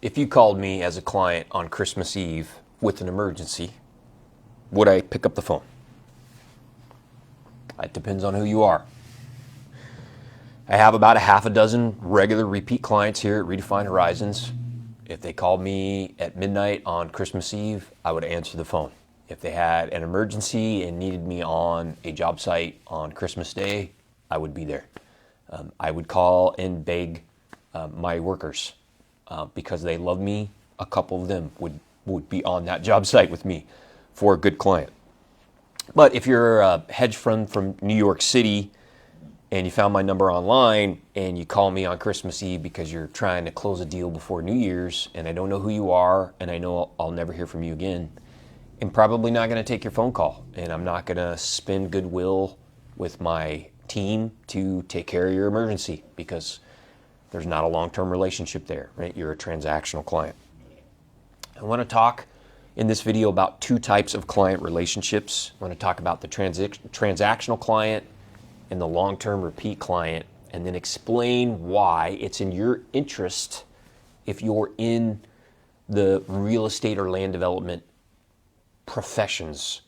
If you called me as a client on Christmas Eve with an emergency, would I pick up the phone? It depends on who you are. I have about a half a dozen regular repeat clients here at Redefined Horizons. If they called me at midnight on Christmas Eve, I would answer the phone. If they had an emergency and needed me on a job site on Christmas Day, I would be there. I would call and beg my workers because they love me. A couple of them would be on that job site with me for a good client. But if you're a hedge fund from New York City and you found my number online and you call me on Christmas Eve because you're trying to close a deal before New Year's and I don't know who you are and I know I'll never hear from you again, I'm probably not going to take your phone call, and I'm not going to spend goodwill with my team to take care of your emergency because there's not a long-term relationship there, right? You're a transactional client. I want to talk in this video about two types of client relationships. I want to talk about the transactional client and the long-term repeat client, and then explain why it's in your interest, if you're in the real estate or land development professions,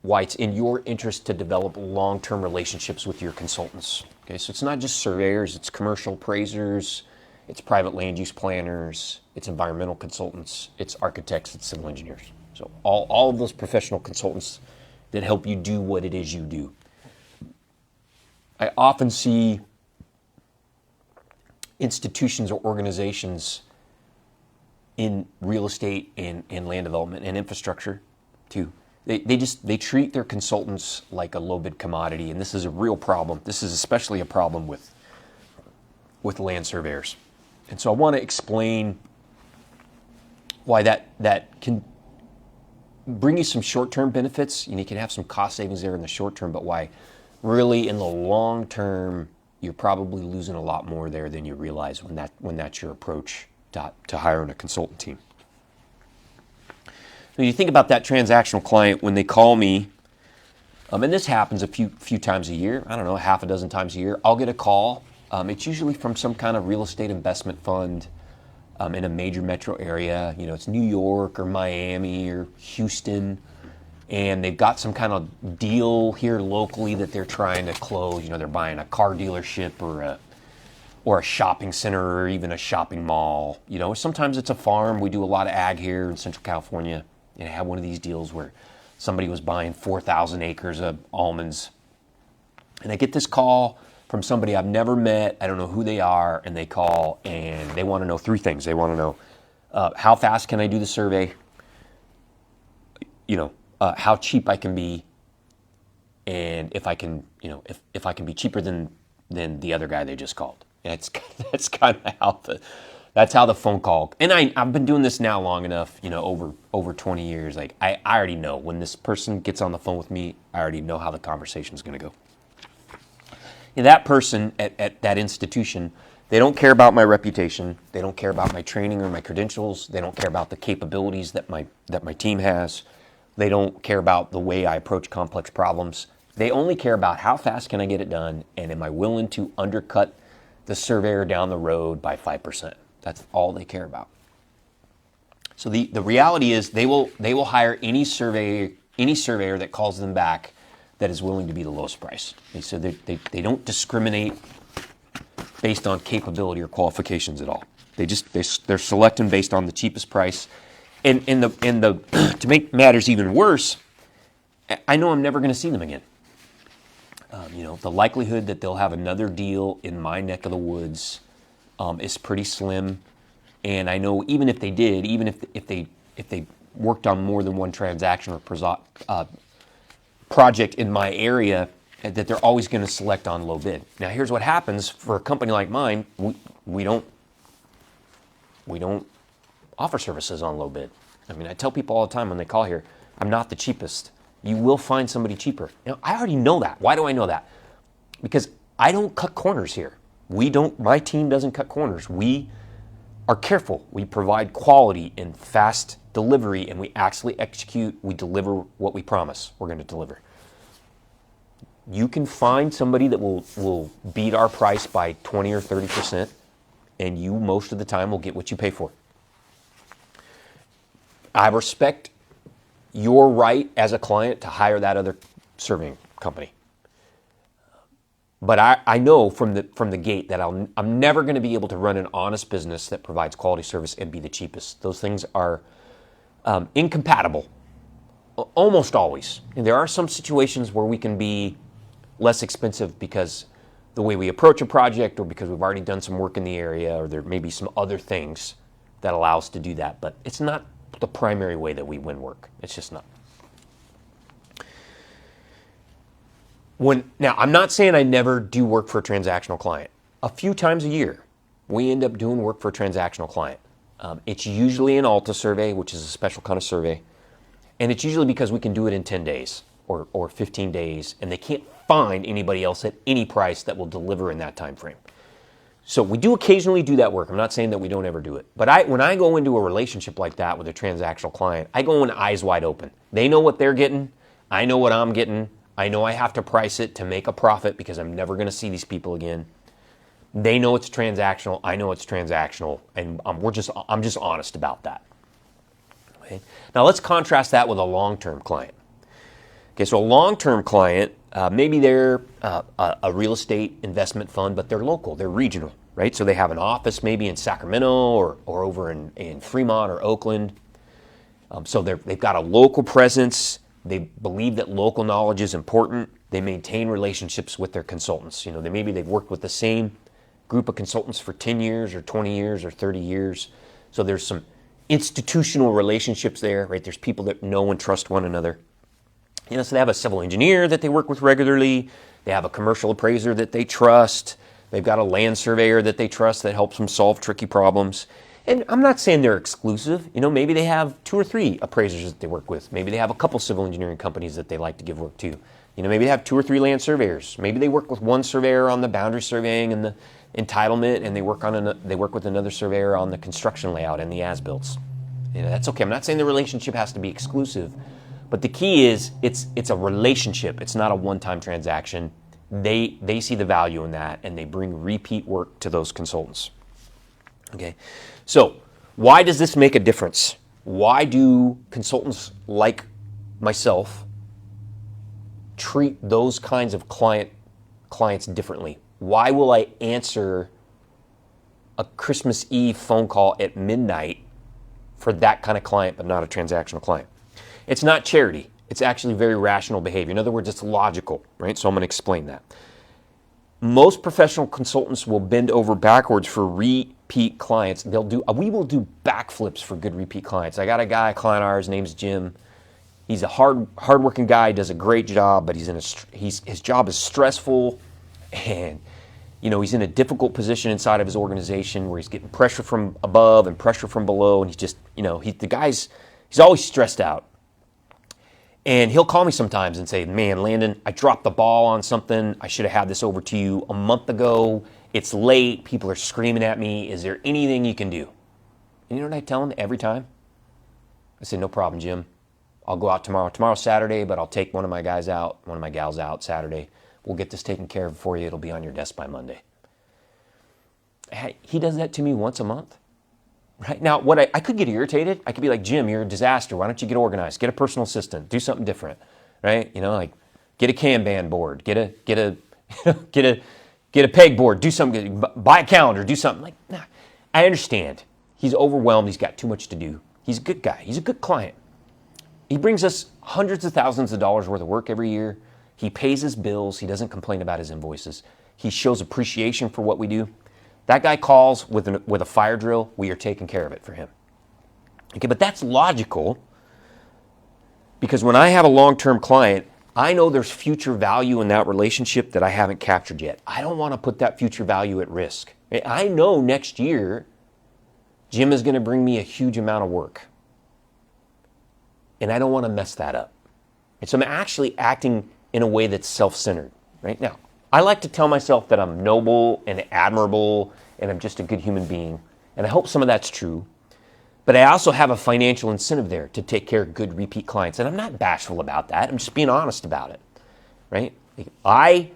why it's in your interest to develop long-term relationships with your consultants. Okay, so it's not just surveyors, it's commercial appraisers, it's private land use planners, it's environmental consultants, it's architects, it's civil engineers. So all of those professional consultants that help you do what it is you do. I often see institutions or organizations in real estate and land development and infrastructure too. They treat their consultants like a low bid commodity, and this is a real problem. This is especially a problem with land surveyors. And so I want to explain why that can bring you some short-term benefits, and you can have some cost savings there in the short term, but why really in the long term you're probably losing a lot more there than you realize when that's your approach to hiring a consultant team. So you think about that transactional client when they call me, and this happens a few times a year. I don't know, half a dozen times a year. I'll get a call. It's usually from some kind of real estate investment fund in a major metro area. You know, it's New York or Miami or Houston, and they've got some kind of deal here locally that they're trying to close. You know, they're buying a car dealership or a shopping center or even a shopping mall. You know, sometimes it's a farm. We do a lot of ag here in Central California. And I had one of these deals where somebody was buying 4,000 acres of almonds. And I get this call from somebody I've never met. I don't know who they are. And they call and they want to know three things. They want to know how fast can I do the survey? You know, how cheap I can be. And if I can, you know, if I can be cheaper than the other guy they just called. And that's kind of how the phone call. And I've been doing this now long enough, you know, over 20 years. Like I already know when this person gets on the phone with me, I already know how the conversation is going to go. And that person at that institution, they don't care about my reputation. They don't care about my training or my credentials. They don't care about the capabilities that my team has. They don't care about the way I approach complex problems. They only care about how fast can I get it done, and am I willing to undercut the surveyor down the road by 5%. That's all they care about. So the reality is they will hire any surveyor that calls them back that is willing to be the lowest price. And so they don't discriminate based on capability or qualifications at all. They're selecting based on the cheapest price. And to make matters even worse, I know I'm never going to see them again. You know, the likelihood that they'll have another deal in my neck of the woods is pretty slim. And I know even if they did, even if they worked on more than one transaction or project in my area, that they're always going to select on low bid. Now, here's what happens for a company like mine: we don't offer services on low bid. I mean, I tell people all the time when they call here, I'm not the cheapest. You will find somebody cheaper. Now, I already know that. Why do I know that? Because I don't cut corners here. My team doesn't cut corners. We are careful. We provide quality and fast delivery, and we actually execute. We deliver what we promise we're going to deliver. You can find somebody that will beat our price by 20 or 30%, and you most of the time will get what you pay for. I respect your right as a client to hire that other surveying company. But I know from the gate that I'm never going to be able to run an honest business that provides quality service and be the cheapest. Those things are incompatible, almost always. And there are some situations where we can be less expensive because the way we approach a project, or because we've already done some work in the area, or there may be some other things that allow us to do that. But it's not the primary way that we win work. It's just not. Now, I'm not saying I never do work for a transactional client. A few times a year, we end up doing work for a transactional client. It's usually an Alta survey, which is a special kind of survey. And it's usually because we can do it in 10 days or 15 days, and they can't find anybody else at any price that will deliver in that time frame. So we do occasionally do that work. I'm not saying that we don't ever do it. But when I go into a relationship like that with a transactional client, I go in eyes wide open. They know what they're getting. I know what I'm getting. I know I have to price it to make a profit because I'm never going to see these people again. They know it's transactional. I know it's transactional, and I'm just honest about that. Okay? Now let's contrast that with a long-term client. Okay, so a long-term client, maybe they're a real estate investment fund, but they're local, they're regional, right? So they have an office maybe in Sacramento or over in Fremont or Oakland. So they've got a local presence. They believe that local knowledge is important. They maintain relationships with their consultants. Maybe they've worked with the same group of consultants for 10 years or 20 years or 30 years. So there's some institutional relationships there, right? There's people that know and trust one another. So they have a civil engineer that they work with regularly. They have a commercial appraiser that they trust. They've got a land surveyor that they trust that helps them solve tricky problems. And I'm not saying they're exclusive. Maybe they have 2 or 3 appraisers that they work with. Maybe they have a couple civil engineering companies that they like to give work to. Maybe they have 2 or 3 land surveyors. Maybe they work with one surveyor on the boundary surveying and the entitlement, and they work with another surveyor on the construction layout and the as-builts. That's okay. I'm not saying the relationship has to be exclusive, but the key is it's a relationship. It's not a one-time transaction. They see the value in that, and they bring repeat work to those consultants. Okay, so why does this make a difference? Why do consultants like myself treat those kinds of clients differently? Why will I answer a Christmas Eve phone call at midnight for that kind of client, but not a transactional client? It's not charity. It's actually very rational behavior. In other words, it's logical, right? So I'm going to explain that. Most professional consultants will bend over backwards for repeat clients. We will do backflips for good repeat clients. I got a client of ours, his name's Jim. He's a hardworking guy, does a great job, but his job is stressful, and he's in a difficult position inside of his organization where he's getting pressure from above and pressure from below, and he's just, he's always stressed out. And he'll call me sometimes and say, man, Landon, I dropped the ball on something. I should have had this over to you a month ago. It's late. People are screaming at me. Is there anything you can do? And you know what I tell him every time? I say, no problem, Jim. I'll go out tomorrow. Tomorrow's Saturday, but I'll take one of my gals out Saturday. We'll get this taken care of for you. It'll be on your desk by Monday. He does that to me once a month. Right? Now, what I could get irritated. I could be like, Jim, you're a disaster. Why don't you get organized? Get a personal assistant. Do something different. Right? Like get a Kanban board. Get a peg board. Do something. Buy a calendar. Do something. Like, nah. I understand. He's overwhelmed. He's got too much to do. He's a good guy. He's a good client. He brings us hundreds of thousands of dollars worth of work every year. He pays his bills. He doesn't complain about his invoices. He shows appreciation for what we do. That guy calls with a fire drill. We are taking care of it for him. Okay, but that's logical because when I have a long-term client, I know there's future value in that relationship that I haven't captured yet. I don't want to put that future value at risk. I know next year Jim is going to bring me a huge amount of work, and I don't want to mess that up. And so I'm actually acting in a way that's self-centered. Right now, I like to tell myself that I'm noble and admirable and I'm just a good human being. And I hope some of that's true. But I also have a financial incentive there to take care of good repeat clients. And I'm not bashful about that. I'm just being honest about it. Right? I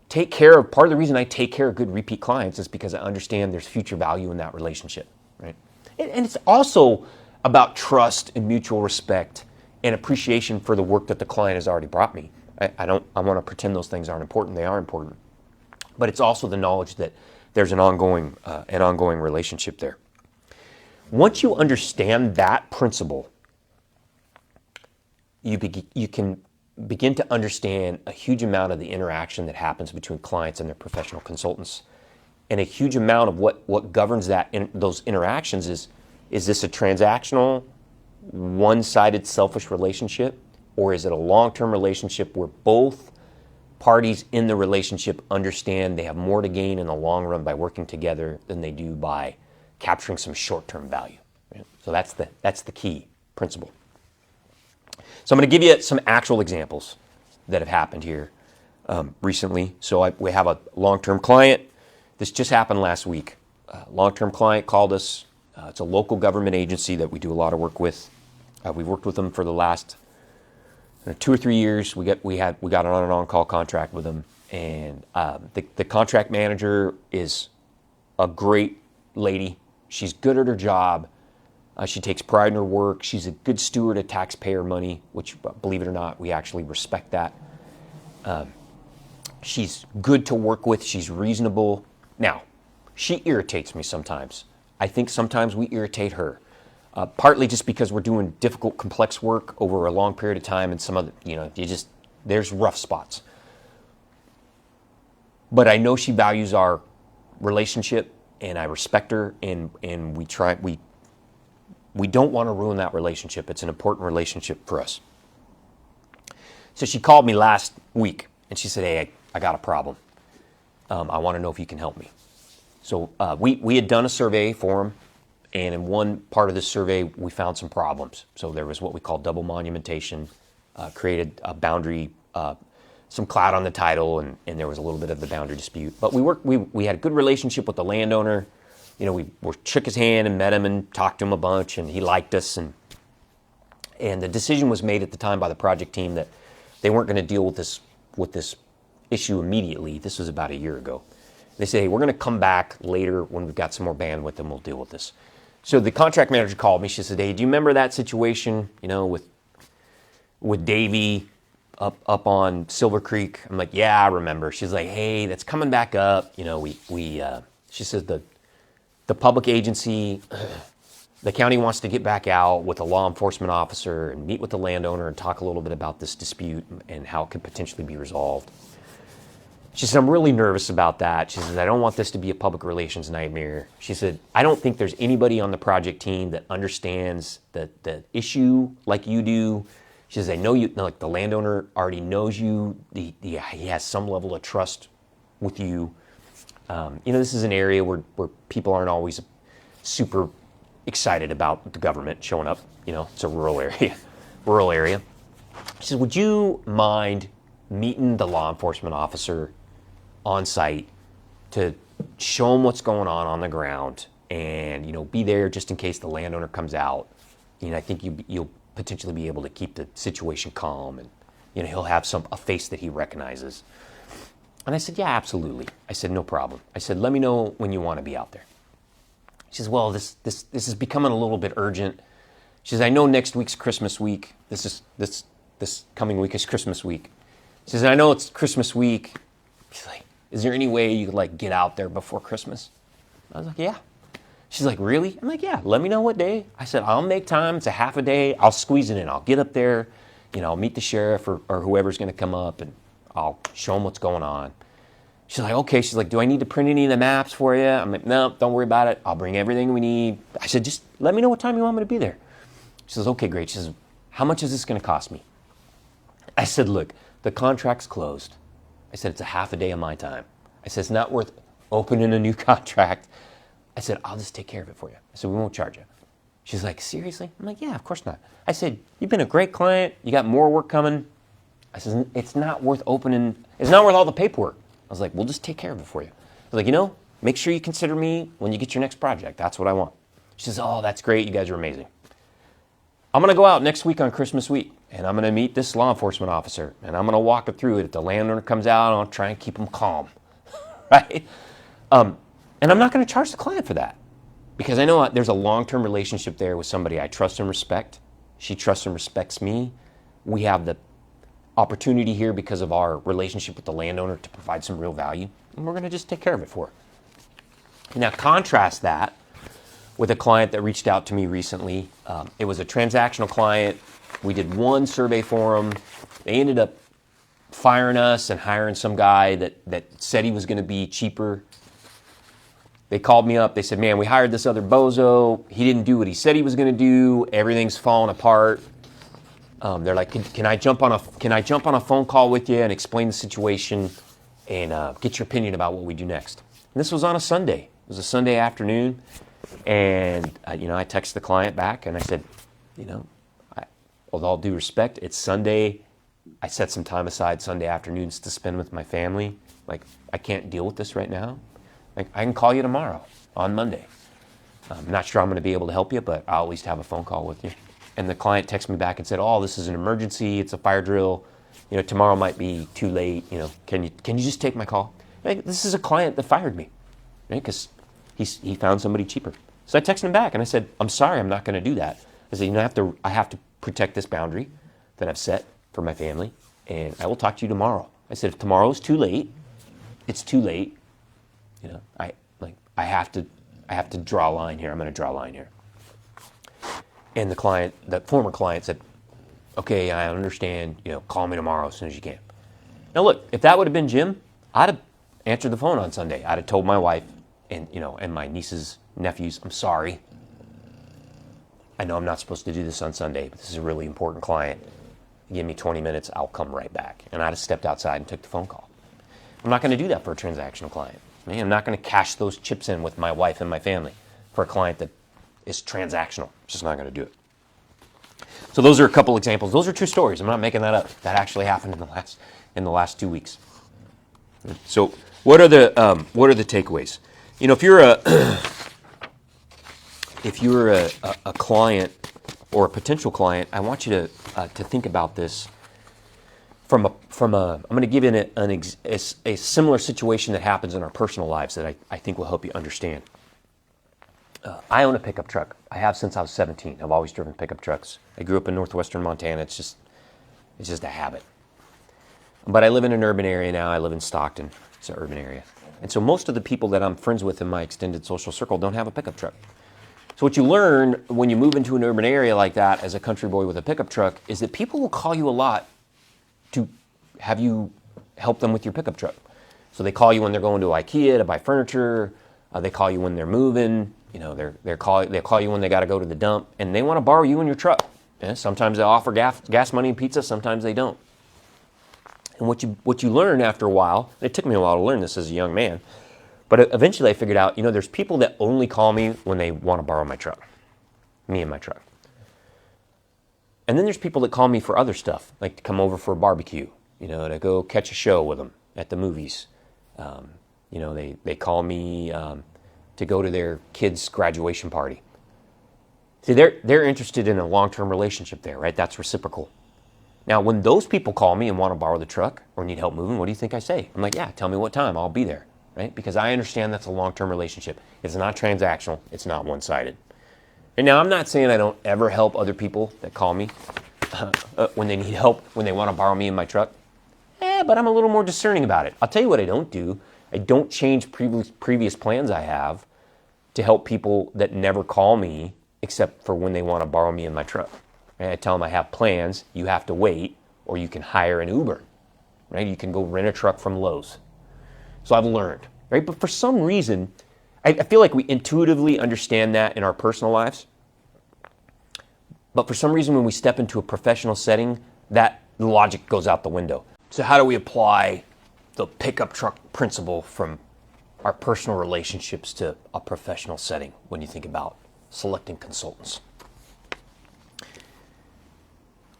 part of the reason I take care of good repeat clients is because I understand there's future value in that relationship, right? And it's also about trust and mutual respect and appreciation for the work that the client has already brought me. I want to pretend those things aren't important. They are important. But it's also the knowledge that there's an ongoing relationship there. Once you understand that principle, you can begin to understand a huge amount of the interaction that happens between clients and their professional consultants. And a huge amount of what governs those interactions is this a transactional, one-sided, selfish relationship, or is it a long-term relationship where both parties in the relationship understand they have more to gain in the long run by working together than they do by capturing some short-term value? Right? So that's the key principle. So I'm going to give you some actual examples that have happened here recently. So we have a long-term client. This just happened last week. Long-term client called us. It's a local government agency that we do a lot of work with. We've worked with them for the last 2 or 3 years. We got an on and on call contract with them, and the contract manager is a great lady. She's good at her job. She takes pride in her work. She's a good steward of taxpayer money, which, believe it or not, we actually respect that. She's good to work with. She's reasonable. Now, she irritates me sometimes. I think sometimes we irritate her, partly just because we're doing difficult, complex work over a long period of time, and some other, there's rough spots. But I know she values our relationship, and I respect her, and we don't want to ruin that relationship. It's an important relationship for us. So she called me last week, and she said, "Hey, I got a problem. I want to know if you can help me." So we had done a survey for him, and in one part of this survey, we found some problems. So there was what we call double monumentation, created a boundary, some cloud on the title, and there was a little bit of the boundary dispute. But we had a good relationship with the landowner. We shook his hand and met him and talked to him a bunch, and he liked us. And the decision was made at the time by the project team that they weren't going to deal with this issue immediately. This was about a year ago. They said, "Hey, we're going to come back later when we've got some more bandwidth, and we'll deal with this." So the contract manager called me. She said, "Hey, do you remember that situation, with Davey up on Silver Creek?" I'm like, "Yeah, I remember." She's like, "Hey, that's coming back up. She says the public agency, the county wants to get back out with a law enforcement officer and meet with the landowner and talk a little bit about this dispute and how it could potentially be resolved." She said, "I'm really nervous about that." She says, "I don't want this to be a public relations nightmare." She said, "I don't think there's anybody on the project team that understands the issue like you do." She says, "I know you, like the landowner already knows you. He has some level of trust with you. This is an area where people aren't always super excited about the government showing up. It's a rural area. She says, "Would you mind meeting the law enforcement officer on site to show him what's going on the ground, and be there just in case the landowner comes out? I think you'll potentially be able to keep the situation calm, and he'll have a face that he recognizes." And I said, "Yeah, absolutely." I said, "No problem." I said, "Let me know when you want to be out there." She says, "Well, this is becoming a little bit urgent." She says, "I know next week's Christmas week. This coming week is Christmas week." She says, "I know it's Christmas week." She's like, "Is there any way you could get out there before Christmas?" I was like, "Yeah." She's like, "Really?" I'm like, "Yeah, let me know what day." I said, "I'll make time. It's a half a day. I'll squeeze it in. I'll get up there. I'll meet the sheriff or whoever's going to come up, and I'll show them what's going on." She's like, "Okay." She's like, "Do I need to print any of the maps for you?" I'm like, "No, don't worry about it. I'll bring everything we need." I said, "Just let me know what time you want me to be there." She says, "Okay, great." She says, "How much is this going to cost me?" I said, "Look, the contract's closed." I said, "It's a half a day of my time." I said, "It's not worth opening a new contract." I said, "I'll just take care of it for you." I said, "We won't charge you." She's like, "Seriously?" I'm like, "Yeah, of course not." I said, "You've been a great client. You got more work coming." I said, "It's not worth opening. It's not worth all the paperwork." I was like, "We'll just take care of it for you." I was like, "Make sure you consider me when you get your next project. That's what I want." She says, "Oh, that's great. You guys are amazing." I'm going to go out next week on Christmas week, and I'm going to meet this law enforcement officer, and I'm going to walk it through it. If the landowner comes out, I'll try and keep him calm, right? And I'm not going to charge the client for that because I know there's a long-term relationship there with somebody I trust and respect. She trusts and respects me. We have the opportunity here because of our relationship with the landowner to provide some real value, and we're going to just take care of it for her. Now, contrast that with a client that reached out to me recently. It was a transactional client. We did one survey for them. They ended up firing us and hiring some guy that said he was going to be cheaper. They called me up. They said, man, we hired this other bozo. He didn't do what he said he was going to do. Everything's falling apart. They're like, can I jump on a phone call with you and explain the situation and get your opinion about what we do next? And this was on a Sunday. It was a Sunday afternoon. And, I texted the client back and I said, with all due respect, it's Sunday. I set some time aside Sunday afternoons to spend with my family. Like, I can't deal with this right now. Like, I can call you tomorrow on Monday. I'm not sure I'm going to be able to help you, but I'll at least have a phone call with you. And the client texted me back and said, oh, this is an emergency. It's a fire drill. Tomorrow might be too late. Can you just take my call? Like, this is a client that fired me, right? Because he found somebody cheaper. So I texted him back and I said, I'm sorry, I'm not going to do that. I said, I have to protect this boundary that I've set for my family, and I will talk to you tomorrow. I said, if tomorrow's too late, it's too late. I have to draw a line here. I'm going to draw a line here. And the former client said, okay, I understand, call me tomorrow as soon as you can. Now look, if that would have been Jim, I'd have answered the phone on Sunday. I'd have told my wife and my nieces, nephews, I'm sorry. I know I'm not supposed to do this on Sunday, but this is a really important client. Give me 20 minutes, I'll come right back. And I'd have stepped outside and took the phone call. I'm not going to do that for a transactional client. I'm not going to cash those chips in with my wife and my family for a client that is transactional. Just not going to do it. So those are a couple examples. Those are true stories. I'm not making that up. That actually happened in the last 2 weeks. So what are the takeaways? If you're a client or a potential client, I want you to think about this from a. I'm going to give you a similar situation that happens in our personal lives that I think will help you understand. I own a pickup truck. I have since I was 17. I've always driven pickup trucks. I grew up in northwestern Montana. It's just a habit. But I live in an urban area now. I live in Stockton. It's an urban area. And so most of the people that I'm friends with in my extended social circle don't have a pickup truck. So what you learn when you move into an urban area like that as a country boy with a pickup truck is that people will call you a lot to have you help them with your pickup truck. So they call you when they're going to IKEA to buy furniture. They call you when they're moving. They call you when they got to go to the dump, and they want to borrow you and your truck. Yeah, sometimes they offer gas money and pizza. Sometimes they don't. And what you learn after a while, and it took me a while to learn this as a young man, but eventually I figured out, there's people that only call me when they want to borrow my truck, me and my truck. And then there's people that call me for other stuff, like to come over for a barbecue, to go catch a show with them at the movies. They call me to go to their kid's graduation party. See, they're interested in a long-term relationship there, right? That's reciprocal. Now, when those people call me and want to borrow the truck or need help moving, what do you think I say? I'm like, yeah, tell me what time, I'll be there, right? Because I understand that's a long-term relationship. It's not transactional, it's not one-sided. And now I'm not saying I don't ever help other people that call me when they need help, when they want to borrow me and my truck. But I'm a little more discerning about it. I'll tell you what I don't do. I don't change previous plans I have to help people that never call me except for when they want to borrow me and my truck. Right? I tell them I have plans, you have to wait, or you can hire an Uber. Right? You can go rent a truck from Lowe's. So I've learned, right? But for some reason, I feel like we intuitively understand that in our personal lives. But for some reason, when we step into a professional setting, that logic goes out the window. So how do we apply the pickup truck principle from our personal relationships to a professional setting when you think about selecting consultants?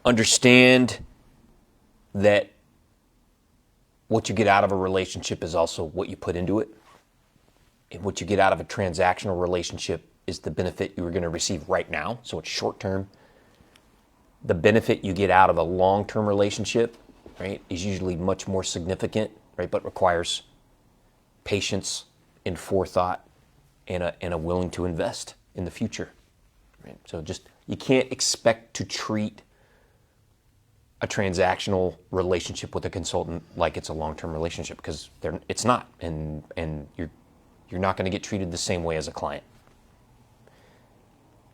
Understand that what you get out of a relationship is also what you put into it. And what you get out of a transactional relationship is the benefit you are going to receive right now. So it's short term. the benefit you get out of a long-term relationship, right, is usually much more significant, right, but requires patience and forethought and a willing to invest in the future. Right? So just, you can't expect to treat a transactional relationship with a consultant like it's a long-term relationship, because it's not, and you're not going to get treated the same way as a client.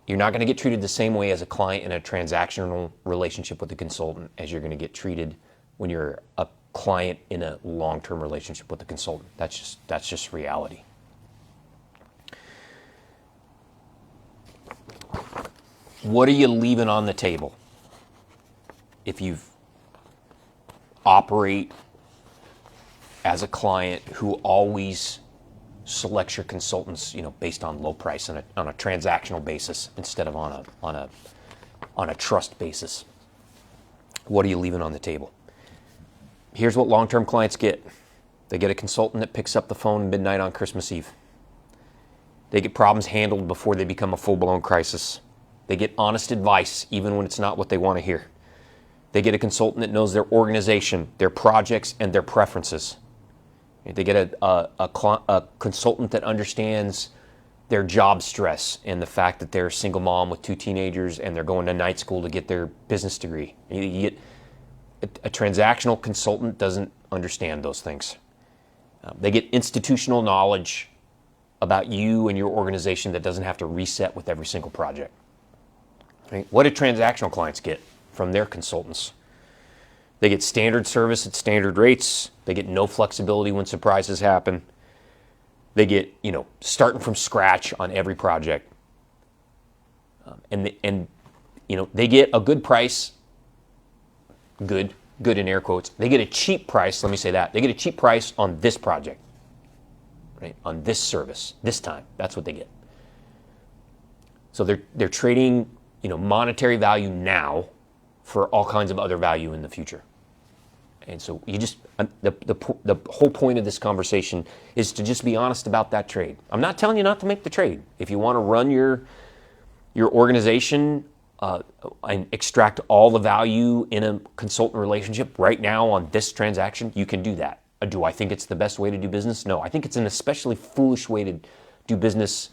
You're not going to get treated the same way as a client in a transactional relationship with a consultant as you're going to get treated when you're a client in a long-term relationship with a consultant. That's just reality. What are you leaving on the table if you operate as a client who always selects your consultants, based on low price on a transactional basis instead of on a trust basis? What are you leaving on the table? Here's what long-term clients get. They get a consultant that picks up the phone midnight on Christmas Eve. They get problems handled before they become a full-blown crisis. They get honest advice even when it's not what they want to hear. They get a consultant that knows their organization, their projects, and their preferences. They get a consultant that understands their job stress and the fact that they're a single mom with 2 teenagers and they're going to night school to get their business degree. You get a transactional consultant doesn't understand those things. They get institutional knowledge about you and your organization that doesn't have to reset with every single project. Right? What do transactional clients get from their consultants? They get standard service at standard rates. They get no flexibility when surprises happen. They get, starting from scratch on every project. And they get a good price, good in air quotes. They get a cheap price, let me say that. They get a cheap price on this project, right? On this service, this time. That's what they get. So they're trading, monetary value now for all kinds of other value in the future. And so the whole point of this conversation is to just be honest about that trade. I'm not telling you not to make the trade. If you want to run your organization and extract all the value in a consultant relationship right now on this transaction, you can do that. Do I think it's the best way to do business? No, I think it's an especially foolish way to do business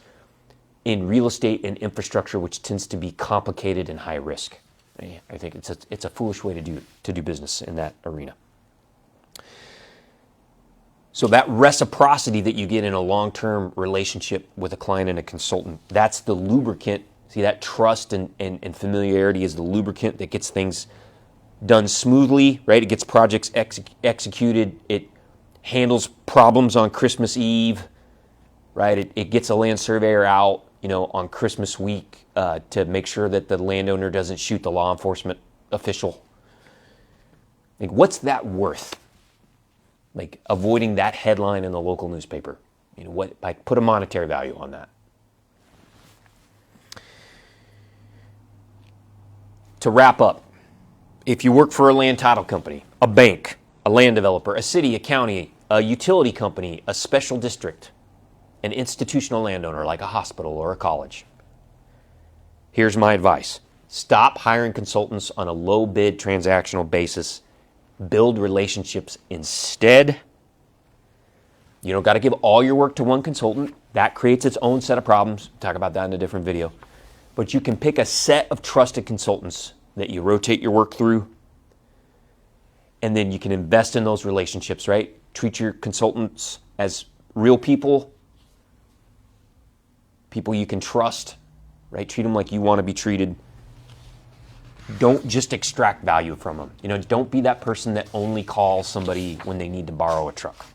in real estate and infrastructure, which tends to be complicated and high risk. I think it's a foolish way to do business in that arena. So that reciprocity that you get in a long-term relationship with a client and a consultant, that's the lubricant. See, that trust and familiarity is the lubricant that gets things done smoothly, right? It gets projects executed. It handles problems on Christmas Eve, right? It gets a land surveyor out, on Christmas week to make sure that the landowner doesn't shoot the law enforcement official. Like, what's that worth? Like, avoiding that headline in the local newspaper. Put a monetary value on that. To wrap up, if you work for a land title company, a bank, a land developer, a city, a county, a utility company, a special district, an institutional landowner like a hospital or a college, here's my advice. Stop hiring consultants on a low bid transactional basis. Build relationships instead. You don't got to give all your work to one consultant. That creates its own set of problems. Talk about that in a different video. But you can pick a set of trusted consultants that you rotate your work through, and then you can invest in those relationships, right? Treat your consultants as real people you can trust, right? Treat them like you want to be treated. Don't just extract value from them. Don't be that person that only calls somebody when they need to borrow a truck.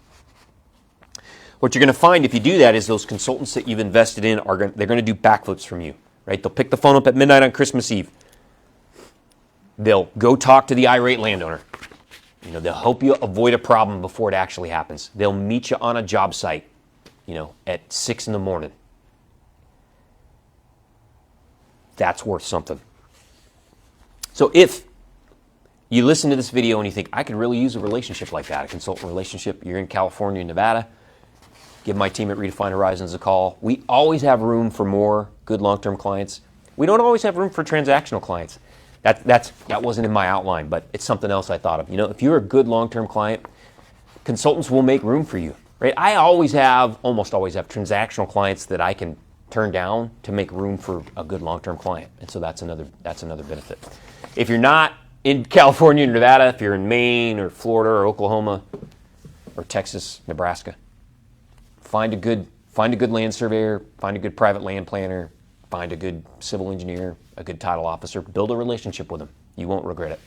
What you're going to find if you do that is those consultants that you've invested in they're going to do backflips from you, right? They'll pick the phone up at midnight on Christmas Eve. They'll go talk to the irate landowner. They'll help you avoid a problem before it actually happens. They'll meet you on a job site, at 6 a.m. That's worth something. So if you listen to this video and you think, I could really use a relationship like that, a consultant relationship, you're in California, Nevada, give my team at Redefined Horizons a call. We always have room for more good long-term clients. We don't always have room for transactional clients. That wasn't in my outline, but it's something else I thought of. If you're a good long-term client, consultants will make room for you, right? I almost always have transactional clients that I can turn down to make room for a good long-term client, and so that's another benefit. If you're not in California or Nevada, if you're in Maine or Florida or Oklahoma or Texas, Nebraska, find a good land surveyor, find a good private land planner, find a good civil engineer, a good title officer, build a relationship with them. You won't regret it.